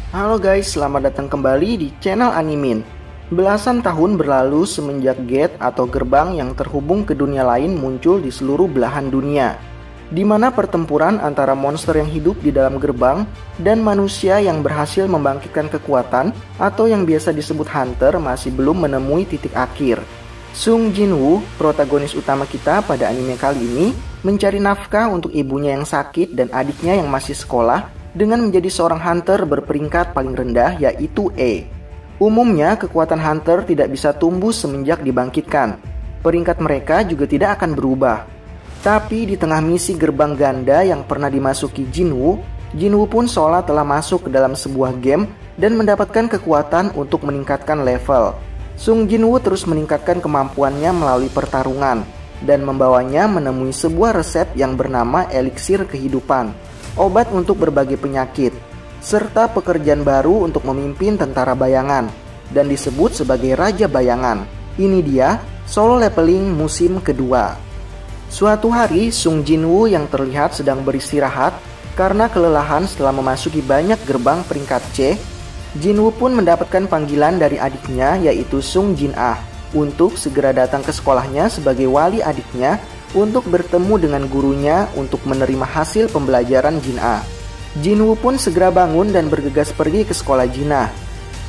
Halo guys, selamat datang kembali di channel Animin. Belasan tahun berlalu semenjak gate atau gerbang yang terhubung ke dunia lain muncul di seluruh belahan dunia, di mana pertempuran antara monster yang hidup di dalam gerbang dan manusia yang berhasil membangkitkan kekuatan atau yang biasa disebut hunter masih belum menemui titik akhir. Sung Jin-woo, protagonis utama kita pada anime kali ini, mencari nafkah untuk ibunya yang sakit dan adiknya yang masih sekolah dengan menjadi seorang hunter berperingkat paling rendah, yaitu E. Umumnya kekuatan hunter tidak bisa tumbuh semenjak dibangkitkan. Peringkat mereka juga tidak akan berubah. Tapi di tengah misi gerbang ganda yang pernah dimasuki Jin-woo, Jin-woo pun seolah telah masuk ke dalam sebuah game dan mendapatkan kekuatan untuk meningkatkan level. Sung Jin-woo terus meningkatkan kemampuannya melalui pertarungan dan membawanya menemui sebuah resep yang bernama eliksir kehidupan, obat untuk berbagai penyakit, serta pekerjaan baru untuk memimpin tentara bayangan dan disebut sebagai Raja Bayangan. Ini dia solo leveling musim kedua. Suatu hari Sung Jin-woo yang terlihat sedang beristirahat karena kelelahan setelah memasuki banyak gerbang peringkat C, Jin-woo pun mendapatkan panggilan dari adiknya yaitu Sung Jin-ah untuk segera datang ke sekolahnya sebagai wali adiknya untuk bertemu dengan gurunya untuk menerima hasil pembelajaran Jin-ah. Jin-woo pun segera bangun dan bergegas pergi ke sekolah Jin-ah.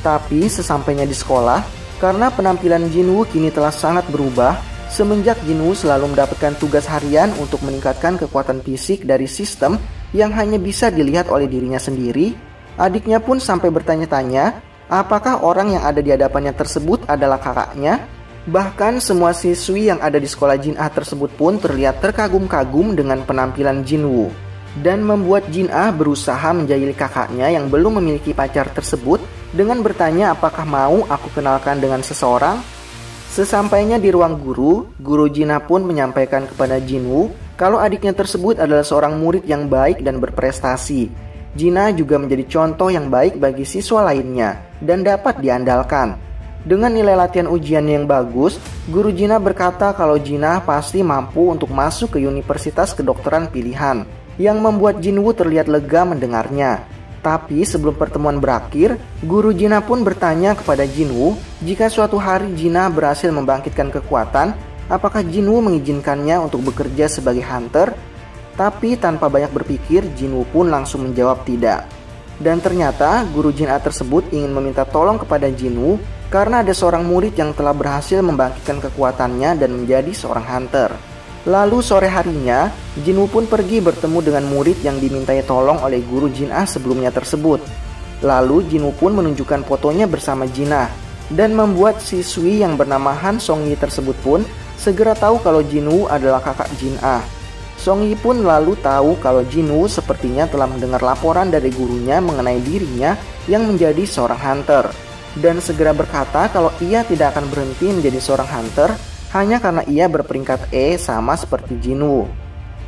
Tapi sesampainya di sekolah, karena penampilan Jin-woo kini telah sangat berubah semenjak Jin-woo selalu mendapatkan tugas harian untuk meningkatkan kekuatan fisik dari sistem yang hanya bisa dilihat oleh dirinya sendiri, adiknya pun sampai bertanya-tanya apakah orang yang ada di hadapannya tersebut adalah kakaknya. Bahkan semua siswi yang ada di sekolah Jin-ah tersebut pun terlihat terkagum-kagum dengan penampilan Jin-woo, dan membuat Jin-ah berusaha menjahili kakaknya yang belum memiliki pacar tersebut dengan bertanya apakah mau aku kenalkan dengan seseorang. Sesampainya di ruang guru Jin-ah pun menyampaikan kepada Jin-woo kalau adiknya tersebut adalah seorang murid yang baik dan berprestasi. Jin-ah juga menjadi contoh yang baik bagi siswa lainnya dan dapat diandalkan. Dengan nilai latihan ujian yang bagus, guru Jin-ah berkata kalau Jin-ah pasti mampu untuk masuk ke universitas kedokteran pilihan, yang membuat Jin-woo terlihat lega mendengarnya. Tapi sebelum pertemuan berakhir, guru Jin-ah pun bertanya kepada Jin-woo jika suatu hari Jin-ah berhasil membangkitkan kekuatan, apakah Jin-woo mengizinkannya untuk bekerja sebagai hunter. Tapi tanpa banyak berpikir, Jin-woo pun langsung menjawab tidak. Dan ternyata guru Jin-ah tersebut ingin meminta tolong kepada Jin-woo karena ada seorang murid yang telah berhasil membangkitkan kekuatannya dan menjadi seorang hunter. Lalu sore harinya, Jin-woo pun pergi bertemu dengan murid yang dimintai tolong oleh guru Jin-ah sebelumnya tersebut. Lalu Jin-woo pun menunjukkan fotonya bersama Jin-ah dan membuat siswi yang bernama Han Song-yi tersebut pun segera tahu kalau Jin-woo adalah kakak Jin-ah. Song-yi pun lalu tahu kalau Jin-woo sepertinya telah mendengar laporan dari gurunya mengenai dirinya yang menjadi seorang hunter, dan segera berkata kalau ia tidak akan berhenti menjadi seorang hunter hanya karena ia berperingkat E sama seperti Jin-woo.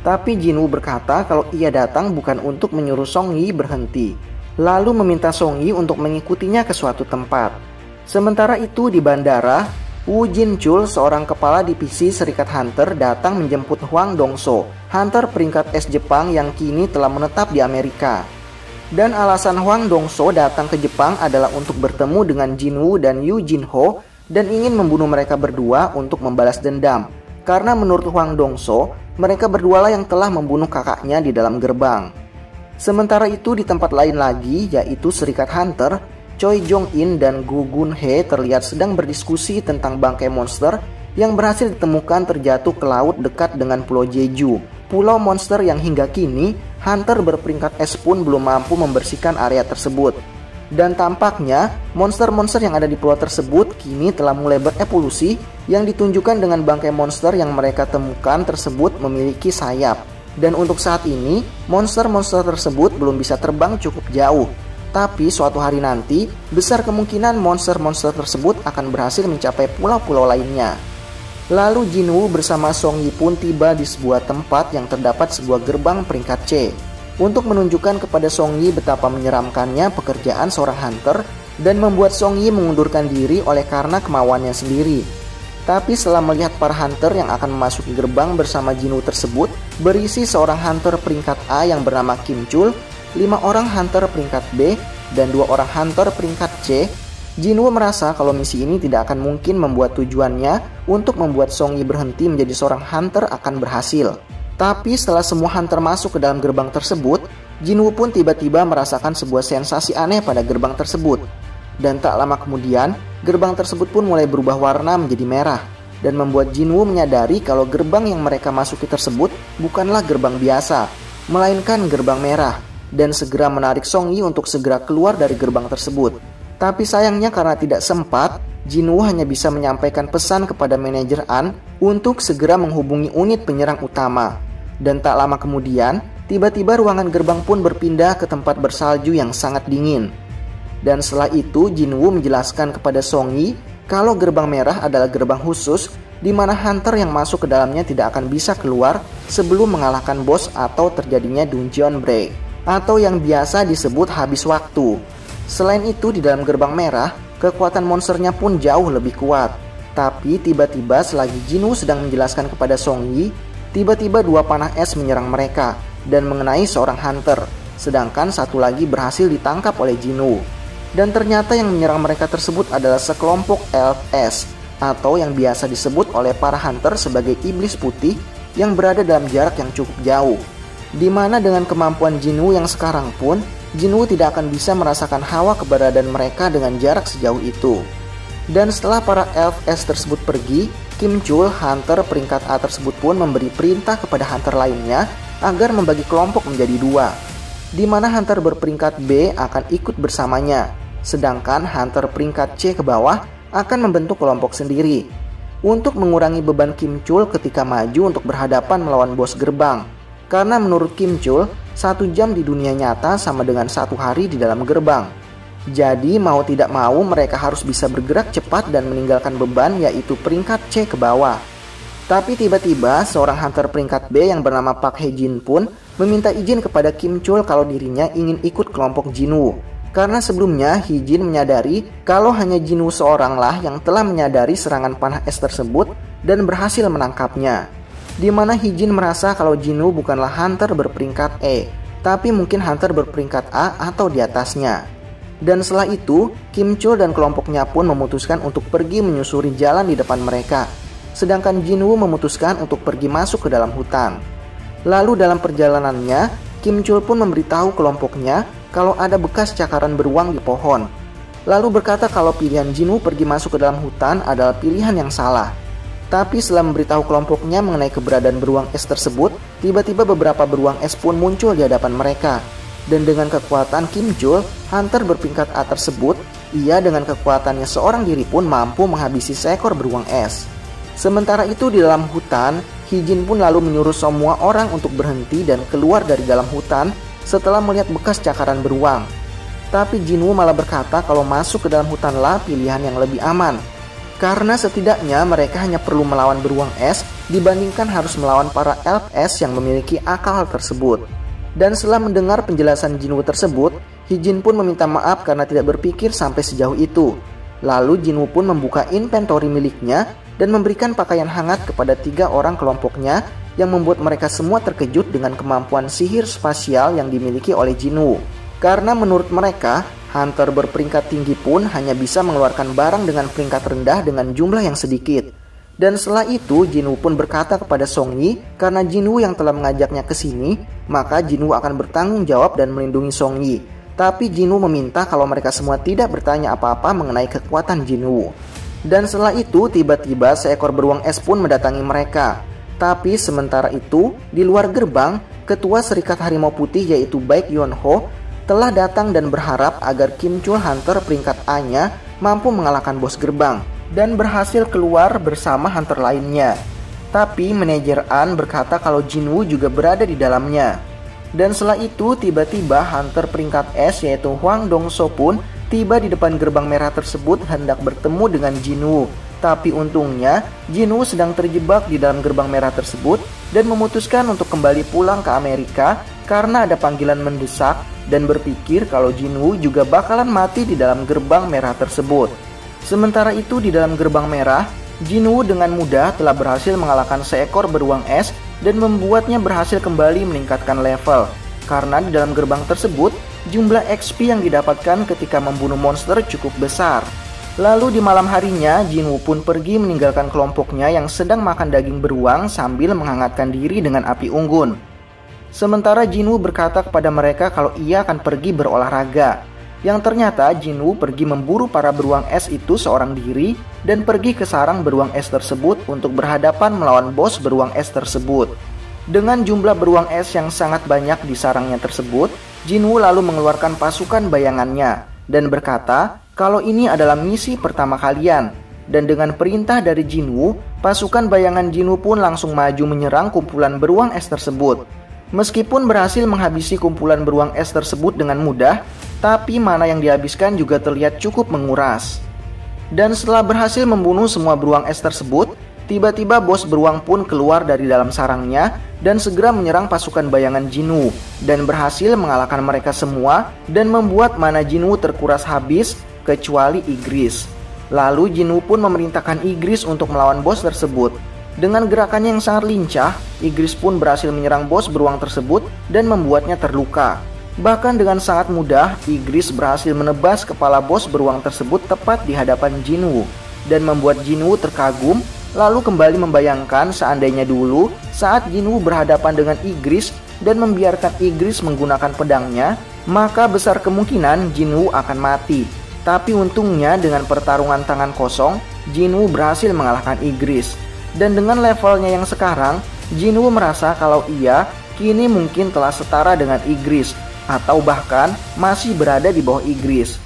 Tapi Jin-woo berkata kalau ia datang bukan untuk menyuruh Song-yi berhenti, lalu meminta Song-yi untuk mengikutinya ke suatu tempat. Sementara itu di bandara, Woo Jin-chul, seorang kepala divisi Serikat Hunter, datang menjemput Hwang Dong-so, hunter peringkat S Jepang yang kini telah menetap di Amerika. Dan alasan Hwang Dong-so datang ke Jepang adalah untuk bertemu dengan Jin-woo dan Yoo Jin-ho dan ingin membunuh mereka berdua untuk membalas dendam. Karena menurut Hwang Dong-so, mereka berdualah yang telah membunuh kakaknya di dalam gerbang. Sementara itu di tempat lain lagi, yaitu Serikat Hunter, Choi Jong-in dan Go Gun-hye terlihat sedang berdiskusi tentang bangkai monster yang berhasil ditemukan terjatuh ke laut dekat dengan Pulau Jeju, pulau monster yang hingga kini hunter berperingkat S pun belum mampu membersihkan area tersebut. Dan tampaknya monster-monster yang ada di pulau tersebut kini telah mulai berevolusi, yang ditunjukkan dengan bangkai monster yang mereka temukan tersebut memiliki sayap. Dan untuk saat ini monster-monster tersebut belum bisa terbang cukup jauh. Tapi suatu hari nanti, besar kemungkinan monster-monster tersebut akan berhasil mencapai pulau-pulau lainnya. Lalu Jin-woo bersama Song-yi pun tiba di sebuah tempat yang terdapat sebuah gerbang peringkat C, untuk menunjukkan kepada Song-yi betapa menyeramkannya pekerjaan seorang hunter dan membuat Song-yi mengundurkan diri oleh karena kemauannya sendiri. Tapi setelah melihat para hunter yang akan memasuki gerbang bersama Jin-woo tersebut berisi seorang hunter peringkat A yang bernama Kim Chul, 5 orang hunter peringkat B, dan 2 orang hunter peringkat C, Jinwoo merasa kalau misi ini tidak akan mungkin membuat tujuannya untuk membuat Song Yi berhenti menjadi seorang hunter akan berhasil. Tapi setelah semua hunter masuk ke dalam gerbang tersebut, Jinwoo pun tiba-tiba merasakan sebuah sensasi aneh pada gerbang tersebut. Dan tak lama kemudian, gerbang tersebut pun mulai berubah warna menjadi merah, dan membuat Jinwoo menyadari kalau gerbang yang mereka masuki tersebut bukanlah gerbang biasa, melainkan gerbang merah, dan segera menarik Song Yi untuk segera keluar dari gerbang tersebut. Tapi sayangnya karena tidak sempat, Jinwoo hanya bisa menyampaikan pesan kepada manajer An untuk segera menghubungi unit penyerang utama. Dan tak lama kemudian, tiba-tiba ruangan gerbang pun berpindah ke tempat bersalju yang sangat dingin. Dan setelah itu Jinwoo menjelaskan kepada Song Yi kalau gerbang merah adalah gerbang khusus di mana hunter yang masuk ke dalamnya tidak akan bisa keluar sebelum mengalahkan bos atau terjadinya dungeon break, atau yang biasa disebut habis waktu. Selain itu di dalam gerbang merah, kekuatan monsternya pun jauh lebih kuat. Tapi tiba-tiba selagi Jinwoo sedang menjelaskan kepada Song Yi, tiba-tiba 2 panah es menyerang mereka dan mengenai seorang hunter, sedangkan satu lagi berhasil ditangkap oleh Jinwoo. Dan ternyata yang menyerang mereka tersebut adalah sekelompok elf es, atau yang biasa disebut oleh para hunter sebagai iblis putih yang berada dalam jarak yang cukup jauh. Dimana dengan kemampuan Jinwoo yang sekarang pun, Jinwoo tidak akan bisa merasakan hawa keberadaan mereka dengan jarak sejauh itu. Dan setelah para elf es tersebut pergi, Kim Chul, hunter peringkat A tersebut pun memberi perintah kepada hunter lainnya agar membagi kelompok menjadi 2, di mana hunter berperingkat B akan ikut bersamanya, sedangkan hunter peringkat C ke bawah akan membentuk kelompok sendiri untuk mengurangi beban Kim Chul ketika maju untuk berhadapan melawan bos gerbang. Karena menurut Kim Chul, 1 jam di dunia nyata sama dengan 1 hari di dalam gerbang. Jadi mau tidak mau mereka harus bisa bergerak cepat dan meninggalkan beban, yaitu peringkat C ke bawah. Tapi tiba-tiba seorang hunter peringkat B yang bernama Park Hae-jin pun meminta izin kepada Kim Chul kalau dirinya ingin ikut kelompok Jinwoo. Karena sebelumnya Hae-jin menyadari kalau hanya Jinwoo seoranglah yang telah menyadari serangan panah es tersebut dan berhasil menangkapnya. Di mana Hae-jin merasa kalau Jinwoo bukanlah hunter berperingkat E, tapi mungkin hunter berperingkat A atau di atasnya. Dan setelah itu, Kim Chul dan kelompoknya pun memutuskan untuk pergi menyusuri jalan di depan mereka, sedangkan Jinwoo memutuskan untuk pergi masuk ke dalam hutan. Lalu dalam perjalanannya, Kim Chul pun memberitahu kelompoknya kalau ada bekas cakaran beruang di pohon. Lalu berkata kalau pilihan Jinwoo pergi masuk ke dalam hutan adalah pilihan yang salah. Tapi setelah memberitahu kelompoknya mengenai keberadaan beruang es tersebut, tiba-tiba beberapa beruang es pun muncul di hadapan mereka. Dan dengan kekuatan Kim Chul, hunter berperingkat A tersebut, ia dengan kekuatannya seorang diri pun mampu menghabisi seekor beruang es. Sementara itu di dalam hutan, Hae-jin pun lalu menyuruh semua orang untuk berhenti dan keluar dari dalam hutan setelah melihat bekas cakaran beruang. Tapi Jinwoo malah berkata kalau masuk ke dalam hutanlah pilihan yang lebih aman, karena setidaknya mereka hanya perlu melawan beruang es dibandingkan harus melawan para elf es yang memiliki akal tersebut. Dan setelah mendengar penjelasan Jinwoo tersebut, Hae-jin pun meminta maaf karena tidak berpikir sampai sejauh itu. Lalu Jinwoo pun membuka inventory miliknya dan memberikan pakaian hangat kepada 3 orang kelompoknya yang membuat mereka semua terkejut dengan kemampuan sihir spasial yang dimiliki oleh Jinwoo. Karena menurut mereka, hunter berperingkat tinggi pun hanya bisa mengeluarkan barang dengan peringkat rendah dengan jumlah yang sedikit. Dan setelah itu Jinwoo pun berkata kepada Song Yi karena Jinwoo yang telah mengajaknya ke sini, maka Jinwoo akan bertanggung jawab dan melindungi Song Yi. Tapi Jinwoo meminta kalau mereka semua tidak bertanya apa-apa mengenai kekuatan Jinwoo. Dan setelah itu tiba-tiba seekor beruang es pun mendatangi mereka. Tapi sementara itu di luar gerbang, ketua Serikat Harimau Putih yaitu Baek Yeon-ho telah datang dan berharap agar Kim Chul hunter peringkat A-nya mampu mengalahkan bos gerbang dan berhasil keluar bersama hunter lainnya. Tapi manajer An berkata kalau Jinwoo juga berada di dalamnya. Dan setelah itu tiba-tiba hunter peringkat S yaitu Hwang Dong-so pun tiba di depan gerbang merah tersebut hendak bertemu dengan Jinwoo. Tapi untungnya Jinwoo sedang terjebak di dalam gerbang merah tersebut dan memutuskan untuk kembali pulang ke Amerika karena ada panggilan mendesak dan berpikir kalau Jinwoo juga bakalan mati di dalam gerbang merah tersebut. Sementara itu di dalam gerbang merah, Jinwoo dengan mudah telah berhasil mengalahkan seekor beruang es dan membuatnya berhasil kembali meningkatkan level. Karena di dalam gerbang tersebut Jumlah XP yang didapatkan ketika membunuh monster cukup besar. Lalu di malam harinya, Jinwoo pun pergi meninggalkan kelompoknya yang sedang makan daging beruang sambil menghangatkan diri dengan api unggun. Sementara Jinwoo berkata kepada mereka kalau ia akan pergi berolahraga. Yang ternyata Jinwoo pergi memburu para beruang es itu seorang diri dan pergi ke sarang beruang es tersebut untuk berhadapan melawan bos beruang es tersebut. Dengan jumlah beruang es yang sangat banyak di sarangnya tersebut, Jinwoo lalu mengeluarkan pasukan bayangannya dan berkata kalau ini adalah misi pertama kalian. Dan dengan perintah dari Jinwoo, pasukan bayangan Jinwoo pun langsung maju menyerang kumpulan beruang es tersebut. Meskipun berhasil menghabisi kumpulan beruang es tersebut dengan mudah, tapi mana yang dihabiskan juga terlihat cukup menguras. Dan setelah berhasil membunuh semua beruang es tersebut, tiba-tiba bos beruang pun keluar dari dalam sarangnya dan segera menyerang pasukan bayangan Jinwoo dan berhasil mengalahkan mereka semua dan membuat mana Jinwoo terkuras habis kecuali Igris. Lalu Jinwoo pun memerintahkan Igris untuk melawan bos tersebut. Dengan gerakannya yang sangat lincah, Igris pun berhasil menyerang bos beruang tersebut dan membuatnya terluka. Bahkan dengan sangat mudah, Igris berhasil menebas kepala bos beruang tersebut tepat di hadapan Jinwoo dan membuat Jinwoo terkagum, lalu kembali membayangkan seandainya dulu saat Jinwoo berhadapan dengan Igris dan membiarkan Igris menggunakan pedangnya, maka besar kemungkinan Jinwoo akan mati. Tapi untungnya dengan pertarungan tangan kosong, Jinwoo berhasil mengalahkan Igris. Dan dengan levelnya yang sekarang, Jinwoo merasa kalau ia kini mungkin telah setara dengan Igris, atau bahkan masih berada di bawah Igris.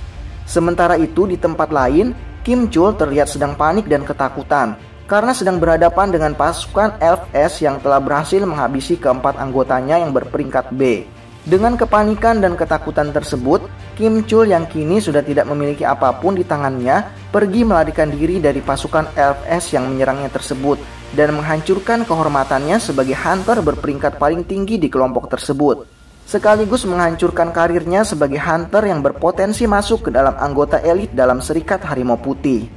Sementara itu di tempat lain, Kim Chul terlihat sedang panik dan ketakutan karena sedang berhadapan dengan pasukan Elf S yang telah berhasil menghabisi keempat anggotanya yang berperingkat B. Dengan kepanikan dan ketakutan tersebut, Kim Chul yang kini sudah tidak memiliki apapun di tangannya pergi melarikan diri dari pasukan Elf S yang menyerangnya tersebut dan menghancurkan kehormatannya sebagai hunter berperingkat paling tinggi di kelompok tersebut, sekaligus menghancurkan karirnya sebagai hunter yang berpotensi masuk ke dalam anggota elit dalam Serikat Harimau Putih.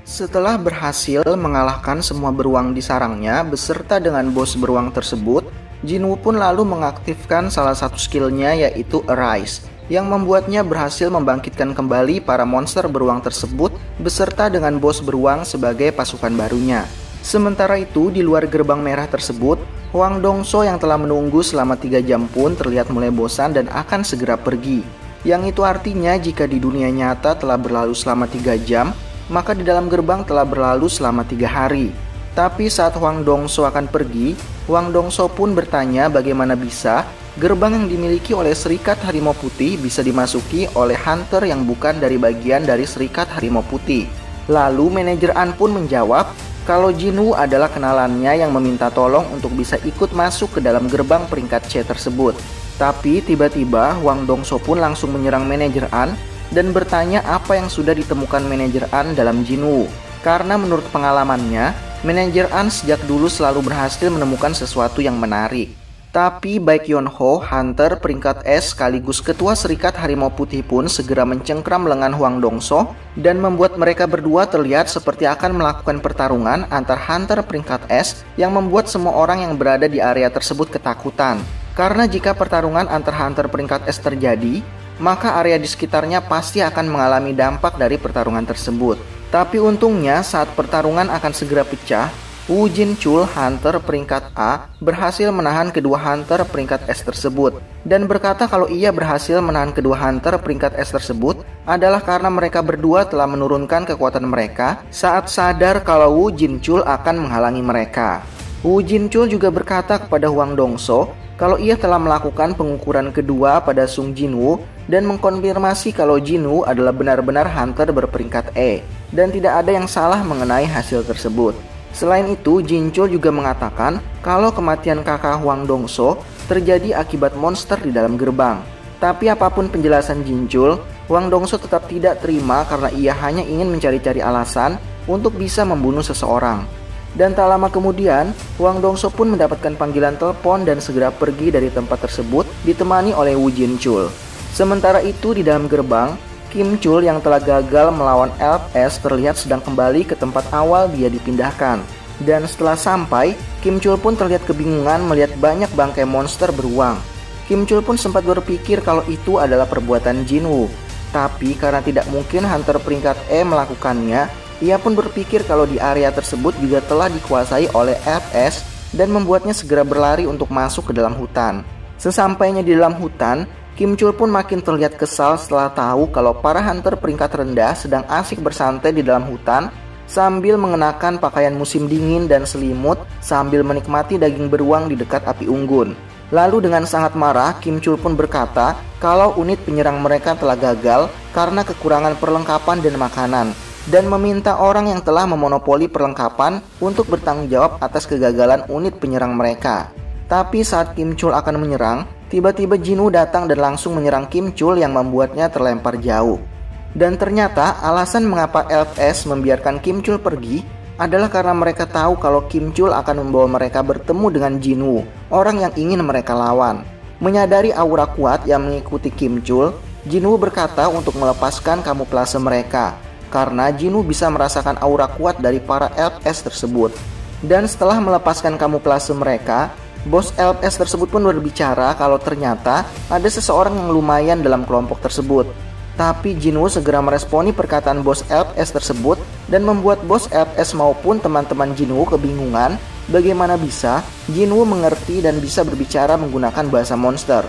Setelah berhasil mengalahkan semua beruang di sarangnya beserta dengan bos beruang tersebut, Jinwoo pun lalu mengaktifkan salah satu skillnya yaitu Arise, yang membuatnya berhasil membangkitkan kembali para monster beruang tersebut beserta dengan bos beruang sebagai pasukan barunya. Sementara itu di luar gerbang merah tersebut, Hwang Dong-so yang telah menunggu selama 3 jam pun terlihat mulai bosan dan akan segera pergi. Yang itu artinya jika di dunia nyata telah berlalu selama 3 jam, maka di dalam gerbang telah berlalu selama 3 hari. Tapi saat Hwang Dong-so akan pergi, Hwang Dong-so pun bertanya bagaimana bisa gerbang yang dimiliki oleh Serikat Harimau Putih bisa dimasuki oleh hunter yang bukan dari bagian dari Serikat Harimau Putih. Lalu manajer An pun menjawab kalau Jinwoo adalah kenalannya yang meminta tolong untuk bisa ikut masuk ke dalam gerbang peringkat C tersebut. Tapi tiba-tiba Hwang Dong-so pun langsung menyerang manajer An dan bertanya apa yang sudah ditemukan manajer An dalam Jinwoo. Karena menurut pengalamannya, manajer An sejak dulu selalu berhasil menemukan sesuatu yang menarik. Tapi baik Yeonho, hunter peringkat S sekaligus ketua Serikat Harimau Putih pun segera mencengkram lengan Hwang Dong-so dan membuat mereka berdua terlihat seperti akan melakukan pertarungan antar hunter peringkat S yang membuat semua orang yang berada di area tersebut ketakutan. Karena jika pertarungan antar hunter peringkat S terjadi, maka area di sekitarnya pasti akan mengalami dampak dari pertarungan tersebut. Tapi untungnya saat pertarungan akan segera pecah, Woo Jin Chul, hunter peringkat A, berhasil menahan kedua hunter peringkat S tersebut dan berkata kalau ia berhasil menahan kedua hunter peringkat S tersebut adalah karena mereka berdua telah menurunkan kekuatan mereka saat sadar kalau Woo Jin Chul akan menghalangi mereka. Woo Jin Chul juga berkata kepada Hwang Dong-so kalau ia telah melakukan pengukuran kedua pada Sung Jinwoo dan mengkonfirmasi kalau Jinwoo adalah benar-benar hunter berperingkat E dan tidak ada yang salah mengenai hasil tersebut. Selain itu, Jin Chul juga mengatakan kalau kematian kakak Hwang Dong-so terjadi akibat monster di dalam gerbang. Tapi apapun penjelasan Jin Chul, Hwang Dong-so tetap tidak terima karena ia hanya ingin mencari-cari alasan untuk bisa membunuh seseorang. Dan tak lama kemudian, Hwang Dong-so pun mendapatkan panggilan telepon dan segera pergi dari tempat tersebut ditemani oleh Woo Jin Chul. Sementara itu di dalam gerbang, Kim Chul yang telah gagal melawan Elf S terlihat sedang kembali ke tempat awal dia dipindahkan. Dan setelah sampai, Kim Chul pun terlihat kebingungan melihat banyak bangkai monster beruang. Kim Chul pun sempat berpikir kalau itu adalah perbuatan Jinwoo. Tapi karena tidak mungkin hunter peringkat E melakukannya, ia pun berpikir kalau di area tersebut juga telah dikuasai oleh LPS dan membuatnya segera berlari untuk masuk ke dalam hutan. Sesampainya di dalam hutan, Kim Chul pun makin terlihat kesal setelah tahu kalau para hunter peringkat rendah sedang asik bersantai di dalam hutan sambil mengenakan pakaian musim dingin dan selimut sambil menikmati daging beruang di dekat api unggun. Lalu dengan sangat marah, Kim Chul pun berkata kalau unit penyerang mereka telah gagal karena kekurangan perlengkapan dan makanan, dan meminta orang yang telah memonopoli perlengkapan untuk bertanggung jawab atas kegagalan unit penyerang mereka. Tapi saat Kim Chul akan menyerang, tiba-tiba Jinwoo datang dan langsung menyerang Kim Chul yang membuatnya terlempar jauh. Dan ternyata alasan mengapa LPS membiarkan Kim Chul pergi adalah karena mereka tahu kalau Kim Chul akan membawa mereka bertemu dengan Jinwoo, orang yang ingin mereka lawan. Menyadari aura kuat yang mengikuti Kim Chul, Jinwoo berkata untuk melepaskan kamuflase mereka, karena Jinwoo bisa merasakan aura kuat dari para LPS tersebut. Dan setelah melepaskan kamuflase mereka, bos LPS tersebut pun berbicara kalau ternyata ada seseorang yang lumayan dalam kelompok tersebut. Tapi Jinwoo segera meresponi perkataan bos LPS tersebut dan membuat bos LPS maupun teman-teman Jinwoo kebingungan bagaimana bisa Jinwoo mengerti dan bisa berbicara menggunakan bahasa monster.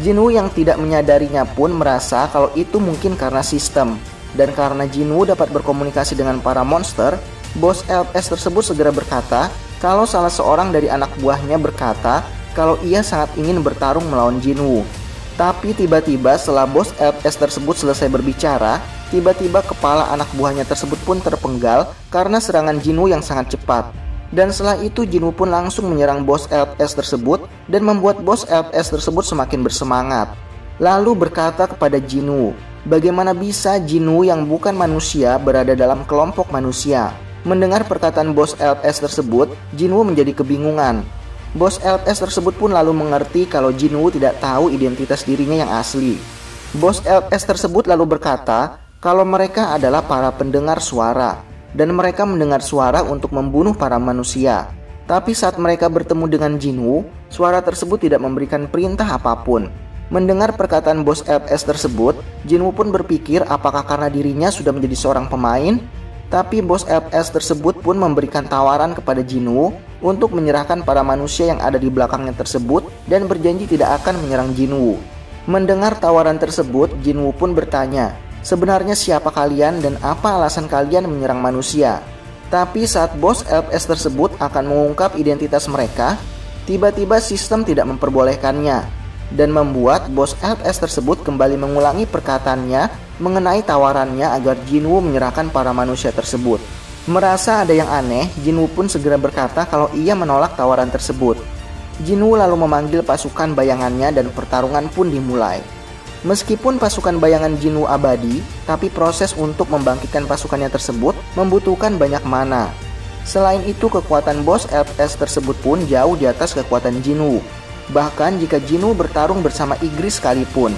Jinwoo yang tidak menyadarinya pun merasa kalau itu mungkin karena sistem. Dan karena Jinwoo dapat berkomunikasi dengan para monster, bos LPS tersebut segera berkata kalau salah seorang dari anak buahnya berkata kalau ia sangat ingin bertarung melawan Jinwoo. Tapi tiba-tiba setelah bos LPS tersebut selesai berbicara, tiba-tiba kepala anak buahnya tersebut pun terpenggal karena serangan Jinwoo yang sangat cepat. Dan setelah itu Jinwoo pun langsung menyerang bos LPS tersebut dan membuat bos LPS tersebut semakin bersemangat. Lalu berkata kepada Jinwoo, bagaimana bisa Jinwoo yang bukan manusia berada dalam kelompok manusia? Mendengar perkataan bos LPS tersebut, Jinwoo menjadi kebingungan. Bos LPS tersebut pun lalu mengerti kalau Jinwoo tidak tahu identitas dirinya yang asli. Bos LPS tersebut lalu berkata kalau mereka adalah para pendengar suara, dan mereka mendengar suara untuk membunuh para manusia. Tapi saat mereka bertemu dengan Jinwoo, suara tersebut tidak memberikan perintah apapun. Mendengar perkataan bos LPS tersebut, Jinwoo pun berpikir apakah karena dirinya sudah menjadi seorang pemain. Tapi bos LPS tersebut pun memberikan tawaran kepada Jinwoo untuk menyerahkan para manusia yang ada di belakangnya tersebut dan berjanji tidak akan menyerang Jinwoo. Mendengar tawaran tersebut, Jinwoo pun bertanya, sebenarnya siapa kalian dan apa alasan kalian menyerang manusia? Tapi saat bos LPS tersebut akan mengungkap identitas mereka, tiba-tiba sistem tidak memperbolehkannya dan membuat bos LPS tersebut kembali mengulangi perkataannya mengenai tawarannya agar Jinwoo menyerahkan para manusia tersebut. Merasa ada yang aneh, Jinwoo pun segera berkata kalau ia menolak tawaran tersebut. Jinwoo lalu memanggil pasukan bayangannya dan pertarungan pun dimulai. Meskipun pasukan bayangan Jinwoo abadi, tapi proses untuk membangkitkan pasukannya tersebut membutuhkan banyak mana. Selain itu, kekuatan bos LPS tersebut pun jauh di atas kekuatan Jinwoo. Bahkan jika Jinwoo bertarung bersama Igris sekalipun,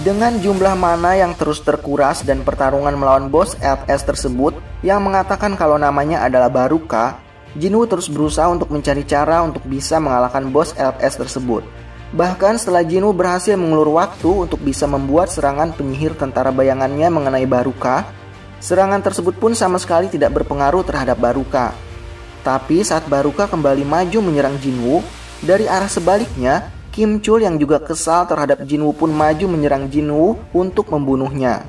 dengan jumlah mana yang terus terkuras dan pertarungan melawan bos LPS tersebut yang mengatakan kalau namanya adalah Baruka, Jinwoo terus berusaha untuk mencari cara untuk bisa mengalahkan bos LPS tersebut. Bahkan setelah Jinwoo berhasil mengulur waktu untuk bisa membuat serangan penyihir tentara bayangannya mengenai Baruka, serangan tersebut pun sama sekali tidak berpengaruh terhadap Baruka. Tapi saat Baruka kembali maju menyerang Jinwoo, dari arah sebaliknya, Kim Chul yang juga kesal terhadap Jinwoo pun maju menyerang Jinwoo untuk membunuhnya.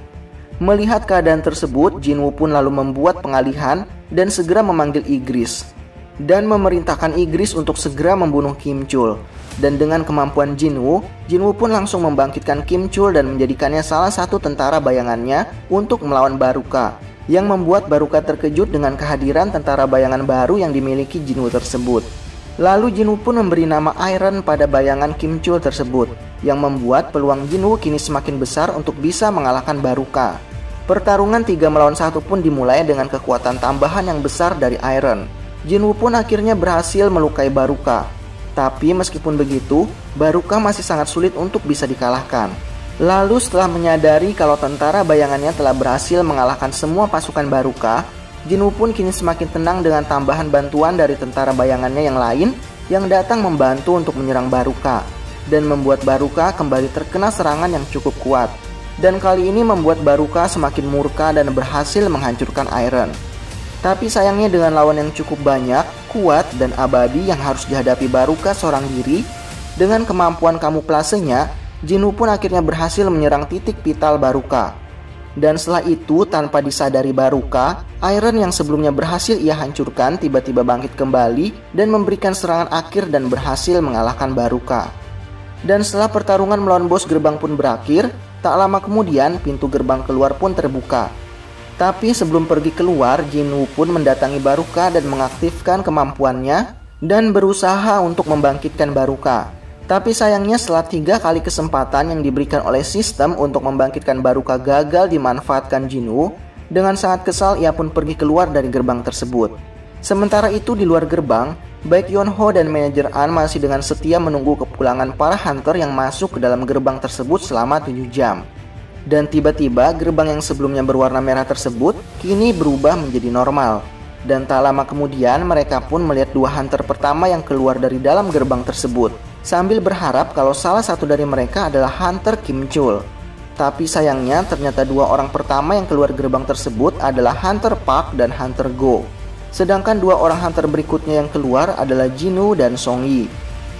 Melihat keadaan tersebut, Jinwoo pun lalu membuat pengalihan dan segera memanggil Igris dan memerintahkan Igris untuk segera membunuh Kim Chul. Dan dengan kemampuan Jinwoo pun langsung membangkitkan Kim Chul dan menjadikannya salah satu tentara bayangannya untuk melawan Baruka, yang membuat Baruka terkejut dengan kehadiran tentara bayangan baru yang dimiliki Jinwoo tersebut. Lalu Jinwoo pun memberi nama Iron pada bayangan Kim Chul tersebut, yang membuat peluang Jinwoo kini semakin besar untuk bisa mengalahkan Baruka. Pertarungan 3 melawan 1 pun dimulai dengan kekuatan tambahan yang besar dari Iron. Jinwoo pun akhirnya berhasil melukai Baruka. Tapi meskipun begitu, Baruka masih sangat sulit untuk bisa dikalahkan. Lalu setelah menyadari kalau tentara bayangannya telah berhasil mengalahkan semua pasukan Baruka, Jinwoo pun kini semakin tenang dengan tambahan bantuan dari tentara bayangannya yang lain yang datang membantu untuk menyerang Baruka. dan membuat Baruka kembali terkena serangan yang cukup kuat. Dan kali ini membuat Baruka semakin murka dan berhasil menghancurkan Iron. Tapi sayangnya dengan lawan yang cukup banyak, kuat, dan abadi yang harus dihadapi Baruka seorang diri, dengan kemampuan kamuflasenya, Jinwoo pun akhirnya berhasil menyerang titik vital Baruka. Dan setelah itu, tanpa disadari Baruka, Iron yang sebelumnya berhasil ia hancurkan tiba-tiba bangkit kembali dan memberikan serangan akhir dan berhasil mengalahkan Baruka. Dan setelah pertarungan melawan bos gerbang pun berakhir, tak lama kemudian pintu gerbang keluar pun terbuka. Tapi sebelum pergi keluar, Jinwoo pun mendatangi Baruka dan mengaktifkan kemampuannya dan berusaha untuk membangkitkan Baruka. Tapi sayangnya setelah 3 kali kesempatan yang diberikan oleh sistem untuk membangkitkan Baruka gagal dimanfaatkan Jinwoo, dengan sangat kesal ia pun pergi keluar dari gerbang tersebut. Sementara itu di luar gerbang, baik Yonho dan manajer An masih dengan setia menunggu kepulangan para hunter yang masuk ke dalam gerbang tersebut selama 7 jam. Dan tiba-tiba gerbang yang sebelumnya berwarna merah tersebut kini berubah menjadi normal. Dan tak lama kemudian mereka pun melihat 2 hunter pertama yang keluar dari dalam gerbang tersebut, sambil berharap kalau salah satu dari mereka adalah Hunter Kim Chul. Tapi sayangnya ternyata 2 orang pertama yang keluar gerbang tersebut adalah Hunter Park dan Hunter Go. Sedangkan 2 orang hunter berikutnya yang keluar adalah Jinwoo dan Song Yi.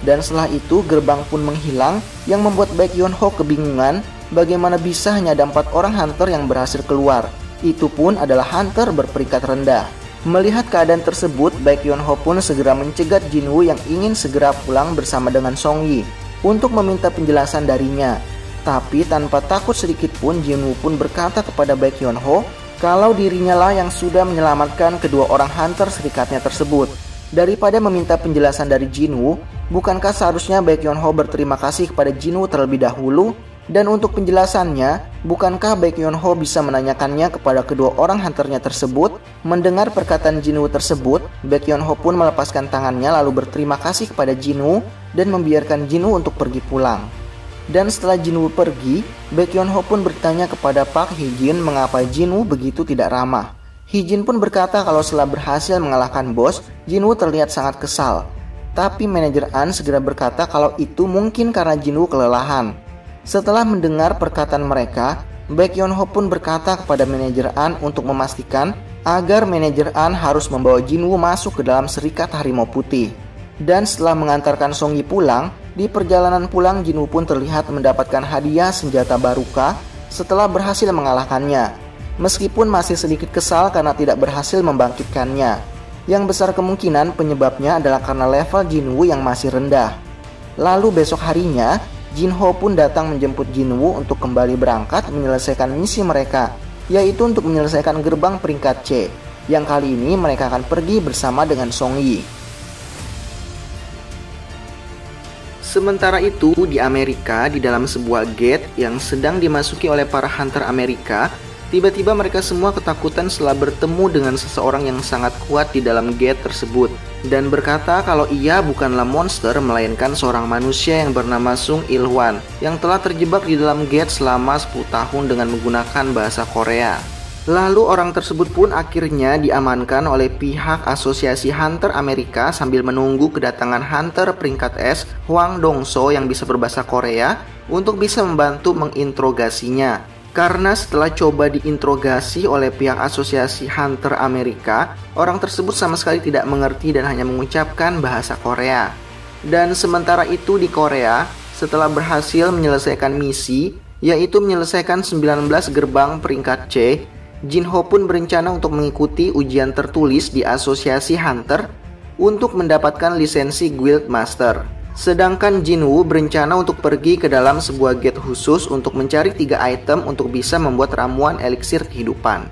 Dan setelah itu gerbang pun menghilang yang membuat baik Yonho kebingungan bagaimana bisa hanya ada 4 orang hunter yang berhasil keluar. Itu pun adalah hunter berperingkat rendah. Melihat keadaan tersebut, baik Yonho pun segera mencegat Jinwoo yang ingin segera pulang bersama dengan Song Yi untuk meminta penjelasan darinya. Tapi tanpa takut sedikit pun Jinwoo pun berkata kepada baik Yonho kalau dirinya lah yang sudah menyelamatkan kedua orang hunter serikatnya tersebut. Daripada meminta penjelasan dari Jinwoo, bukankah seharusnya baik Yonho berterima kasih kepada Jinwoo terlebih dahulu? Dan untuk penjelasannya, bukankah baik Yonho bisa menanyakannya kepada kedua orang hunternya tersebut? Mendengar perkataan Jinwoo tersebut, baik Yonho pun melepaskan tangannya lalu berterima kasih kepada Jinwoo dan membiarkan Jinwoo untuk pergi pulang. Dan setelah Jinwoo pergi, baek Yonho pun bertanya kepada Park Hee-jin mengapa Jinwoo begitu tidak ramah. Hee-jin pun berkata kalau setelah berhasil mengalahkan bos, Jinwoo terlihat sangat kesal. Tapi manajer An segera berkata kalau itu mungkin karena Jinwoo kelelahan. Setelah mendengar perkataan mereka, baek Yonho pun berkata kepada manajer An untuk memastikan agar manajer An harus membawa Jinwoo masuk ke dalam serikat harimau putih. Dan setelah mengantarkan Song Yi pulang, di perjalanan pulang Jinwoo pun terlihat mendapatkan hadiah senjata Baruka setelah berhasil mengalahkannya. Meskipun masih sedikit kesal karena tidak berhasil membangkitkannya. Yang besar kemungkinan penyebabnya adalah karena level Jinwoo yang masih rendah. Lalu besok harinya, Jinho pun datang menjemput Jinwoo untuk kembali berangkat menyelesaikan misi mereka, yaitu untuk menyelesaikan gerbang peringkat C. Yang kali ini mereka akan pergi bersama dengan Song Yi. Sementara itu di Amerika, di dalam sebuah gate yang sedang dimasuki oleh para hunter Amerika, tiba-tiba mereka semua ketakutan setelah bertemu dengan seseorang yang sangat kuat di dalam gate tersebut dan berkata kalau ia bukanlah monster melainkan seorang manusia yang bernama Sung Il-hwan yang telah terjebak di dalam gate selama 10 tahun dengan menggunakan bahasa Korea. Lalu orang tersebut pun akhirnya diamankan oleh pihak Asosiasi Hunter Amerika sambil menunggu kedatangan hunter peringkat S Hwang Dong-so yang bisa berbahasa Korea untuk bisa membantu menginterogasinya. Karena setelah coba diinterogasi oleh pihak Asosiasi Hunter Amerika, orang tersebut sama sekali tidak mengerti dan hanya mengucapkan bahasa Korea. Dan sementara itu di Korea, setelah berhasil menyelesaikan misi, yaitu menyelesaikan 19 gerbang peringkat C, Jinho pun berencana untuk mengikuti ujian tertulis di Asosiasi Hunter untuk mendapatkan lisensi Guild Master. Sedangkan Jinwoo berencana untuk pergi ke dalam sebuah gate khusus untuk mencari 3 item untuk bisa membuat ramuan eliksir kehidupan.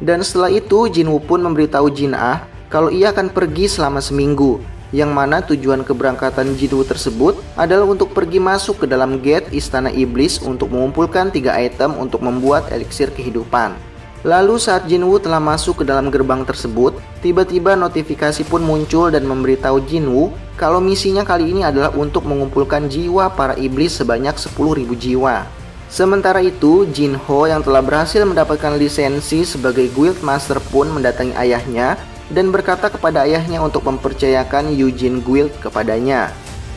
Dan setelah itu Jinwoo pun memberitahu Jin-ah kalau ia akan pergi selama seminggu, yang mana tujuan keberangkatan Jinwoo tersebut adalah untuk pergi masuk ke dalam gate Istana Iblis untuk mengumpulkan 3 item untuk membuat eliksir kehidupan. Lalu saat Jinwoo telah masuk ke dalam gerbang tersebut, tiba-tiba notifikasi pun muncul dan memberitahu Jinwoo kalau misinya kali ini adalah untuk mengumpulkan jiwa para iblis sebanyak 10.000 jiwa. Sementara itu, Jinho yang telah berhasil mendapatkan lisensi sebagai Guild Master pun mendatangi ayahnya dan berkata kepada ayahnya untuk mempercayakan Eugene Guild kepadanya.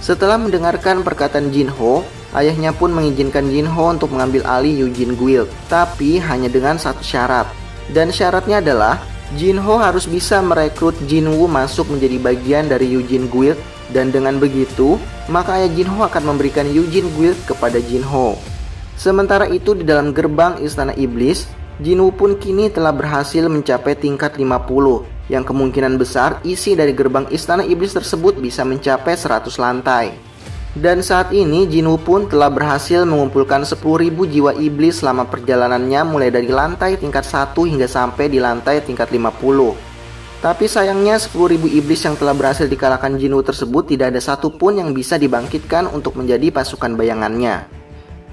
Setelah mendengarkan perkataan Jinho, ayahnya pun mengizinkan Jinho untuk mengambil alih Eugene Guild, tapi hanya dengan satu syarat. Dan syaratnya adalah Jinho harus bisa merekrut Jinwoo masuk menjadi bagian dari Eugene Guild, dan dengan begitu, maka ayah Jinho akan memberikan Eugene Guild kepada Jinho. Sementara itu di dalam gerbang Istana Iblis, Jinwoo pun kini telah berhasil mencapai tingkat 50, yang kemungkinan besar isi dari gerbang Istana Iblis tersebut bisa mencapai 100 lantai. Dan saat ini Jinwoo pun telah berhasil mengumpulkan 10.000 jiwa iblis selama perjalanannya mulai dari lantai tingkat 1 hingga sampai di lantai tingkat 50. Tapi sayangnya 10.000 iblis yang telah berhasil dikalahkan Jinwoo tersebut tidak ada satupun yang bisa dibangkitkan untuk menjadi pasukan bayangannya.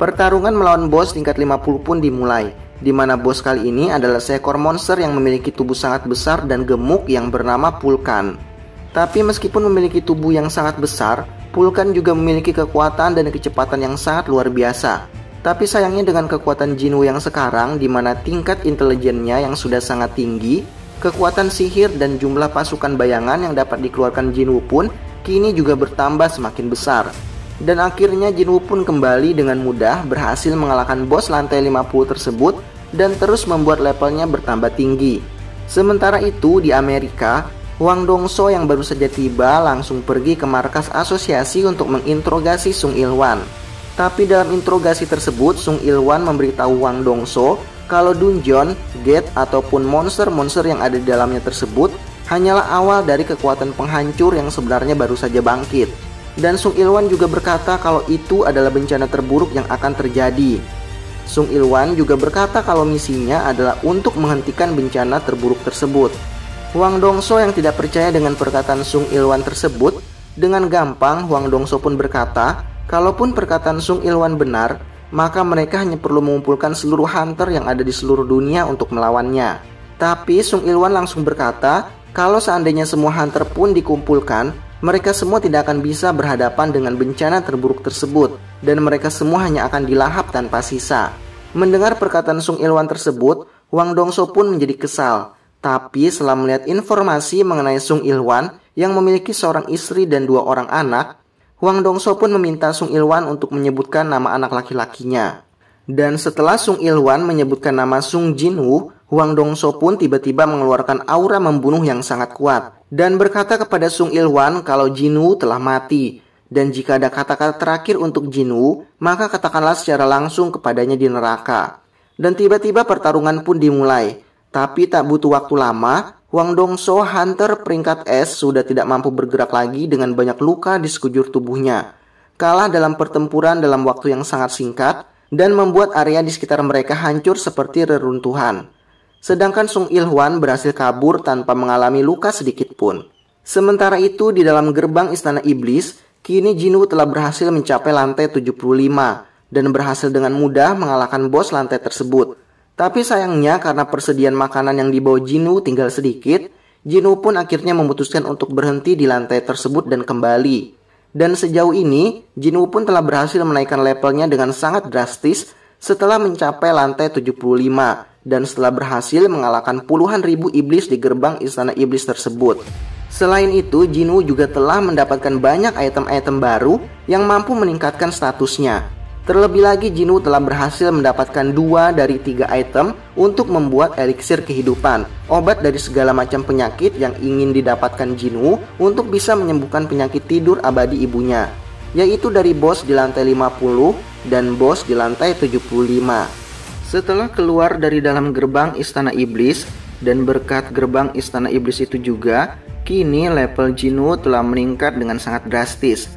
Pertarungan melawan bos tingkat 50 pun dimulai, di mana bos kali ini adalah seekor monster yang memiliki tubuh sangat besar dan gemuk yang bernama Pulkan. Tapi meskipun memiliki tubuh yang sangat besar, Pulkan juga memiliki kekuatan dan kecepatan yang sangat luar biasa. Tapi sayangnya dengan kekuatan Jinwoo yang sekarang, di mana tingkat intelijennya yang sudah sangat tinggi, kekuatan sihir dan jumlah pasukan bayangan yang dapat dikeluarkan Jinwoo pun kini juga bertambah semakin besar. Dan akhirnya Jinwoo pun kembali dengan mudah berhasil mengalahkan bos lantai 50 tersebut dan terus membuat levelnya bertambah tinggi. Sementara itu di Amerika, Hwang Dong-so yang baru saja tiba langsung pergi ke markas asosiasi untuk menginterogasi Sung Il-wan. Tapi dalam interogasi tersebut, Sung Il-wan memberitahu Hwang Dong-so kalau dungeon, gate, ataupun monster-monster yang ada di dalamnya tersebut hanyalah awal dari kekuatan penghancur yang sebenarnya baru saja bangkit. Dan Sung Il-wan juga berkata kalau itu adalah bencana terburuk yang akan terjadi. Sung Il-wan juga berkata kalau misinya adalah untuk menghentikan bencana terburuk tersebut. Hwang Dong-so yang tidak percaya dengan perkataan Sung Il-wan tersebut, dengan gampang Hwang Dong-so pun berkata, kalaupun perkataan Sung Il-wan benar, maka mereka hanya perlu mengumpulkan seluruh hunter yang ada di seluruh dunia untuk melawannya. Tapi Sung Il-wan langsung berkata, kalau seandainya semua hunter pun dikumpulkan, mereka semua tidak akan bisa berhadapan dengan bencana terburuk tersebut, dan mereka semua hanya akan dilahap tanpa sisa. Mendengar perkataan Sung Il-wan tersebut, Hwang Dong-so pun menjadi kesal. Tapi setelah melihat informasi mengenai Sung Il-wan yang memiliki seorang istri dan 2 orang anak, Hwang Dong-so pun meminta Sung Il-wan untuk menyebutkan nama anak laki-lakinya. Dan setelah Sung Il-wan menyebutkan nama Sung Jinwoo, Hwang Dong-so pun tiba-tiba mengeluarkan aura membunuh yang sangat kuat dan berkata kepada Sung Il-wan kalau Jinwoo telah mati. Dan jika ada kata-kata terakhir untuk Jinwoo, maka katakanlah secara langsung kepadanya di neraka. Dan tiba-tiba pertarungan pun dimulai. Tapi tak butuh waktu lama, Hwang Dong-so hunter peringkat S sudah tidak mampu bergerak lagi dengan banyak luka di sekujur tubuhnya. Kalah dalam pertempuran dalam waktu yang sangat singkat dan membuat area di sekitar mereka hancur seperti reruntuhan. Sedangkan Sung Il-wan berhasil kabur tanpa mengalami luka sedikit pun. Sementara itu di dalam gerbang Istana Iblis, kini Jinwoo telah berhasil mencapai lantai 75 dan berhasil dengan mudah mengalahkan bos lantai tersebut. Tapi sayangnya karena persediaan makanan yang dibawa Jinwoo tinggal sedikit, Jinwoo pun akhirnya memutuskan untuk berhenti di lantai tersebut dan kembali. Dan sejauh ini, Jinwoo pun telah berhasil menaikkan levelnya dengan sangat drastis setelah mencapai lantai 75 dan setelah berhasil mengalahkan puluhan ribu iblis di gerbang Istana Iblis tersebut. Selain itu, Jinwoo juga telah mendapatkan banyak item-item baru yang mampu meningkatkan statusnya. Terlebih lagi, Jinwoo telah berhasil mendapatkan 2 dari 3 item untuk membuat eliksir kehidupan, obat dari segala macam penyakit yang ingin didapatkan Jinwoo untuk bisa menyembuhkan penyakit tidur abadi ibunya, yaitu dari bos di lantai 50 dan bos di lantai 75. Setelah keluar dari dalam gerbang Istana Iblis dan berkat gerbang Istana Iblis itu juga, kini level Jinwoo telah meningkat dengan sangat drastis.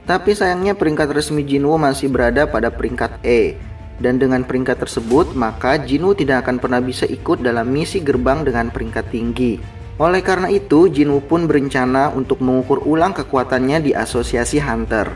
Tapi sayangnya peringkat resmi Jinwoo masih berada pada peringkat E. Dan dengan peringkat tersebut, maka Jinwoo tidak akan pernah bisa ikut dalam misi gerbang dengan peringkat tinggi. Oleh karena itu, Jinwoo pun berencana untuk mengukur ulang kekuatannya di asosiasi Hunter.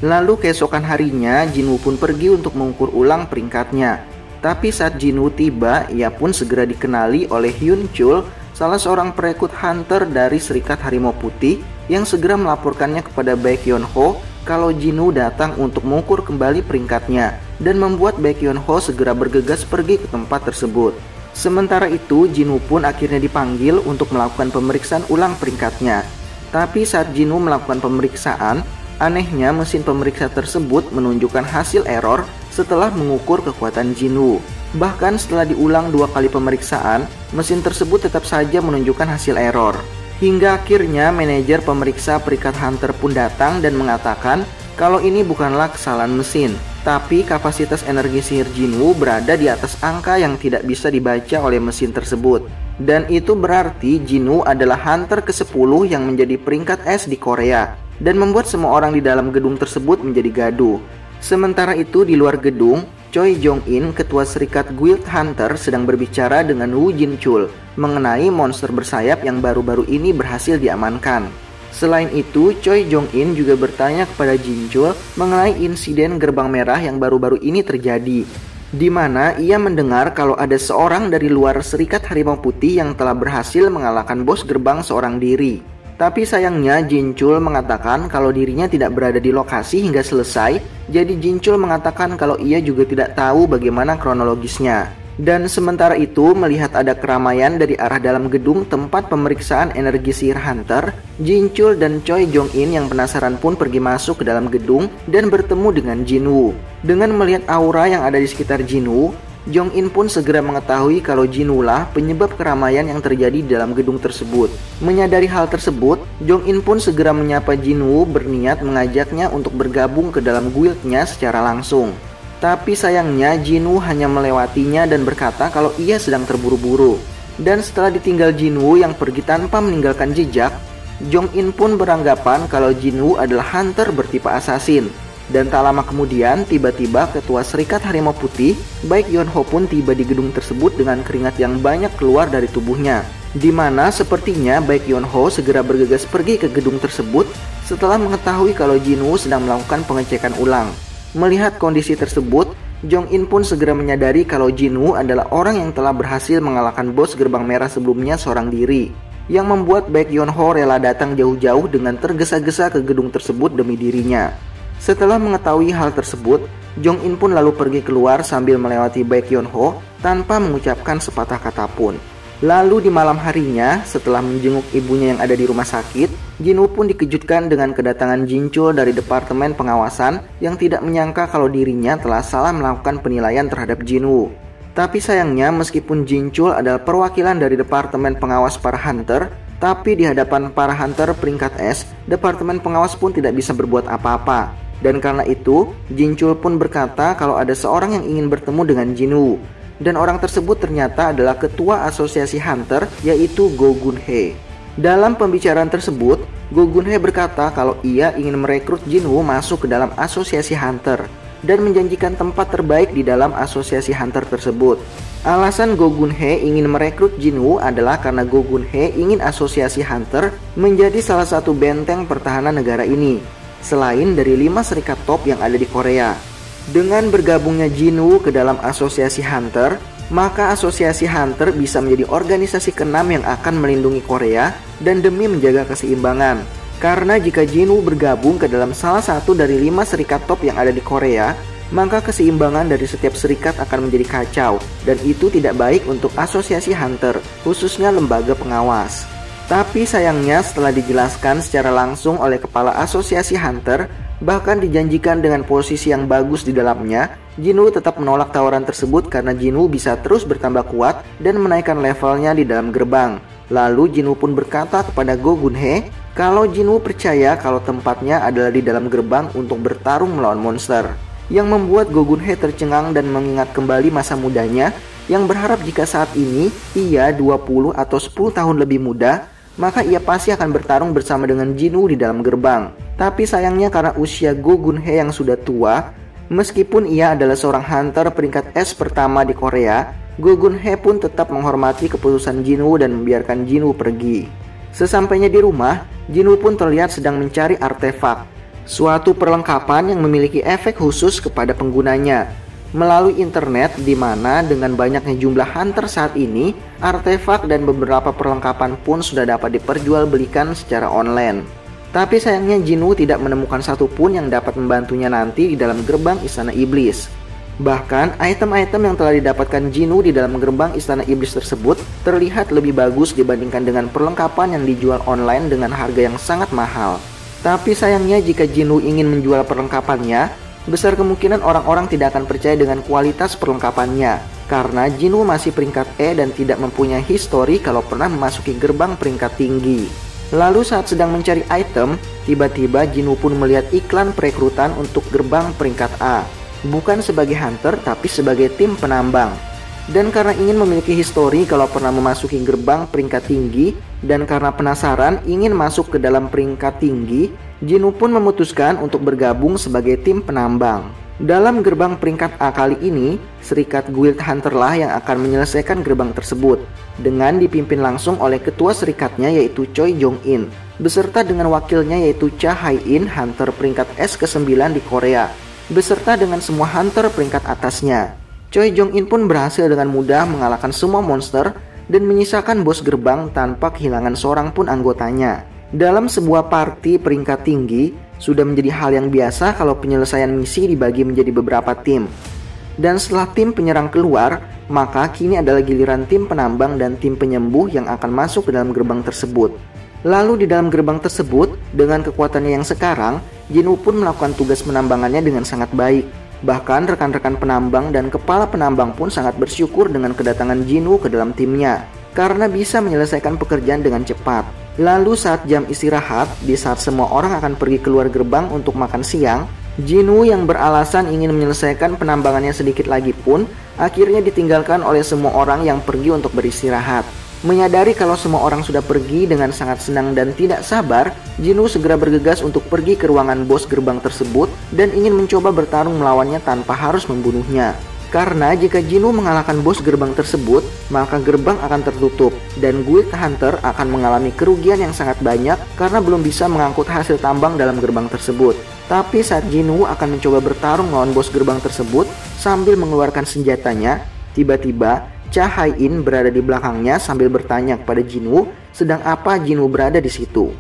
Lalu keesokan harinya, Jinwoo pun pergi untuk mengukur ulang peringkatnya. Tapi saat Jinwoo tiba, ia pun segera dikenali oleh Hyun Chul, salah seorang perekrut hunter dari Serikat Harimau Putih, yang segera melaporkannya kepada Baekhyun-ho kalau Jinwoo datang untuk mengukur kembali peringkatnya dan membuat Baekhyun-ho segera bergegas pergi ke tempat tersebut. Sementara itu, Jinwoo pun akhirnya dipanggil untuk melakukan pemeriksaan ulang peringkatnya. Tapi saat Jinwoo melakukan pemeriksaan, Anehnya, mesin pemeriksa tersebut menunjukkan hasil error setelah mengukur kekuatan Jinwoo. Bahkan setelah diulang 2 kali pemeriksaan, mesin tersebut tetap saja menunjukkan hasil error. Hingga akhirnya manajer pemeriksa peringkat Hunter pun datang dan mengatakan kalau ini bukanlah kesalahan mesin, tapi kapasitas energi sihir Jinwoo berada di atas angka yang tidak bisa dibaca oleh mesin tersebut. Dan itu berarti Jinwoo adalah Hunter ke-10 yang menjadi peringkat S di Korea, dan membuat semua orang di dalam gedung tersebut menjadi gaduh. Sementara itu di luar gedung, Choi Jong-in, ketua serikat Guild Hunter, sedang berbicara dengan Woo Jin-chul mengenai monster bersayap yang baru-baru ini berhasil diamankan. Selain itu, Choi Jong-in juga bertanya kepada Jin-chul mengenai insiden gerbang merah yang baru-baru ini terjadi, di mana ia mendengar kalau ada seorang dari luar serikat Harimau Putih yang telah berhasil mengalahkan bos gerbang seorang diri. Tapi sayangnya Jin-chul mengatakan kalau dirinya tidak berada di lokasi hingga selesai, jadi Jin-chul mengatakan kalau ia juga tidak tahu bagaimana kronologisnya. Dan sementara itu, melihat ada keramaian dari arah dalam gedung tempat pemeriksaan energi sihir Hunter, Jin-chul dan Choi Jong-in yang penasaran pun pergi masuk ke dalam gedung dan bertemu dengan Jinwoo. Dengan melihat aura yang ada di sekitar Jinwoo, Jong-in pun segera mengetahui kalau Jinwoo lah penyebab keramaian yang terjadi di dalam gedung tersebut. Menyadari hal tersebut, Jong-in pun segera menyapa Jinwoo berniat mengajaknya untuk bergabung ke dalam guildnya secara langsung. Tapi sayangnya Jinwoo hanya melewatinya dan berkata kalau ia sedang terburu-buru. Dan setelah ditinggal Jinwoo yang pergi tanpa meninggalkan jejak, Jong-in pun beranggapan kalau Jinwoo adalah Hunter bertipe assassin. Dan tak lama kemudian, tiba-tiba ketua serikat Harimau Putih, Baek Yeon-ho pun tiba di gedung tersebut dengan keringat yang banyak keluar dari tubuhnya. Di mana sepertinya Baek Yeon-ho segera bergegas pergi ke gedung tersebut setelah mengetahui kalau Jinwoo sedang melakukan pengecekan ulang. Melihat kondisi tersebut, Jong-in pun segera menyadari kalau Jinwoo adalah orang yang telah berhasil mengalahkan bos gerbang merah sebelumnya seorang diri, yang membuat Baek Yeon-ho rela datang jauh-jauh dengan tergesa-gesa ke gedung tersebut demi dirinya. Setelah mengetahui hal tersebut, Jong-in pun lalu pergi keluar sambil melewati Baek Yeon-ho tanpa mengucapkan sepatah kata pun. Lalu di malam harinya, setelah menjenguk ibunya yang ada di rumah sakit, Jinwoo pun dikejutkan dengan kedatangan Jin-chul dari Departemen Pengawasan yang tidak menyangka kalau dirinya telah salah melakukan penilaian terhadap Jinwoo. Tapi sayangnya meskipun Jin-chul adalah perwakilan dari Departemen Pengawas para Hunter, tapi di hadapan para Hunter peringkat S, Departemen Pengawas pun tidak bisa berbuat apa-apa. Dan karena itu, Jin-chul pun berkata kalau ada seorang yang ingin bertemu dengan Jinwoo. Dan orang tersebut ternyata adalah ketua asosiasi Hunter, yaitu Go Gun-hye. Dalam pembicaraan tersebut, Go Gun-hye berkata kalau ia ingin merekrut Jinwoo masuk ke dalam asosiasi Hunter dan menjanjikan tempat terbaik di dalam asosiasi Hunter tersebut. Alasan Go Gun-hye ingin merekrut Jinwoo adalah karena Go Gun-hye ingin asosiasi Hunter menjadi salah satu benteng pertahanan negara ini, selain dari 5 serikat top yang ada di Korea. Dengan bergabungnya Jinwoo ke dalam asosiasi Hunter, maka asosiasi Hunter bisa menjadi organisasi ke-6 yang akan melindungi Korea dan demi menjaga keseimbangan. Karena jika Jinwoo bergabung ke dalam salah satu dari 5 serikat top yang ada di Korea, maka keseimbangan dari setiap serikat akan menjadi kacau, dan itu tidak baik untuk asosiasi Hunter, khususnya lembaga pengawas. Tapi sayangnya setelah dijelaskan secara langsung oleh kepala asosiasi Hunter, bahkan dijanjikan dengan posisi yang bagus di dalamnya, Jinwoo tetap menolak tawaran tersebut karena Jinwoo bisa terus bertambah kuat dan menaikkan levelnya di dalam gerbang. Lalu Jinwoo pun berkata kepada Go Gun-hye kalau Jinwoo percaya kalau tempatnya adalah di dalam gerbang untuk bertarung melawan monster, yang membuat Go Gun-hye tercengang dan mengingat kembali masa mudanya yang berharap jika saat ini ia 20 atau 10 tahun lebih muda, maka ia pasti akan bertarung bersama dengan Jinwoo di dalam gerbang. Tapi sayangnya karena usia Go Gun-hye yang sudah tua, meskipun ia adalah seorang Hunter peringkat S pertama di Korea, Go Gun-hye pun tetap menghormati keputusan Jinwoo dan membiarkan Jinwoo pergi. Sesampainya di rumah, Jinwoo pun terlihat sedang mencari artefak, suatu perlengkapan yang memiliki efek khusus kepada penggunanya. Melalui internet, di mana dengan banyaknya jumlah Hunter saat ini, artefak dan beberapa perlengkapan pun sudah dapat diperjualbelikan secara online. Tapi sayangnya Jinwoo tidak menemukan satupun yang dapat membantunya nanti di dalam gerbang Istana Iblis. Bahkan item-item yang telah didapatkan Jinwoo di dalam gerbang Istana Iblis tersebut terlihat lebih bagus dibandingkan dengan perlengkapan yang dijual online dengan harga yang sangat mahal. Tapi sayangnya jika Jinwoo ingin menjual perlengkapannya, besar kemungkinan orang-orang tidak akan percaya dengan kualitas perlengkapannya, karena Jinwoo masih peringkat E dan tidak mempunyai histori kalau pernah memasuki gerbang peringkat tinggi. Lalu saat sedang mencari item, tiba-tiba Jinwoo pun melihat iklan perekrutan untuk gerbang peringkat A. Bukan sebagai hunter, tapi sebagai tim penambang. Dan karena ingin memiliki histori kalau pernah memasuki gerbang peringkat tinggi, dan karena penasaran ingin masuk ke dalam peringkat tinggi, Jinwoo pun memutuskan untuk bergabung sebagai tim penambang. Dalam gerbang peringkat A kali ini, Serikat Guild Hunter lah yang akan menyelesaikan gerbang tersebut, dengan dipimpin langsung oleh ketua serikatnya yaitu Choi Jong-in, beserta dengan wakilnya yaitu Cha Hae-in, Hunter peringkat S ke-9 di Korea, beserta dengan semua Hunter peringkat atasnya. Choi Jong-in pun berhasil dengan mudah mengalahkan semua monster dan menyisakan bos gerbang tanpa kehilangan seorang pun anggotanya. Dalam sebuah party peringkat tinggi, sudah menjadi hal yang biasa kalau penyelesaian misi dibagi menjadi beberapa tim. Dan setelah tim penyerang keluar, maka kini adalah giliran tim penambang dan tim penyembuh yang akan masuk ke dalam gerbang tersebut. Lalu di dalam gerbang tersebut, dengan kekuatannya yang sekarang, Jinwoo pun melakukan tugas penambangannya dengan sangat baik. Bahkan rekan-rekan penambang dan kepala penambang pun sangat bersyukur dengan kedatangan Jinwoo ke dalam timnya, karena bisa menyelesaikan pekerjaan dengan cepat. Lalu saat jam istirahat, di saat semua orang akan pergi keluar gerbang untuk makan siang, Jinwoo yang beralasan ingin menyelesaikan penambangannya sedikit lagi pun akhirnya ditinggalkan oleh semua orang yang pergi untuk beristirahat. Menyadari kalau semua orang sudah pergi dengan sangat senang dan tidak sabar, Jinwoo segera bergegas untuk pergi ke ruangan bos gerbang tersebut dan ingin mencoba bertarung melawannya tanpa harus membunuhnya. Karena jika Jinwoo mengalahkan bos gerbang tersebut, maka gerbang akan tertutup dan Guild Hunter akan mengalami kerugian yang sangat banyak karena belum bisa mengangkut hasil tambang dalam gerbang tersebut. Tapi saat Jinwoo akan mencoba bertarung melawan bos gerbang tersebut sambil mengeluarkan senjatanya, tiba-tiba Cha Hae-in berada di belakangnya sambil bertanya kepada Jinwoo sedang apa Jinwoo berada di situ.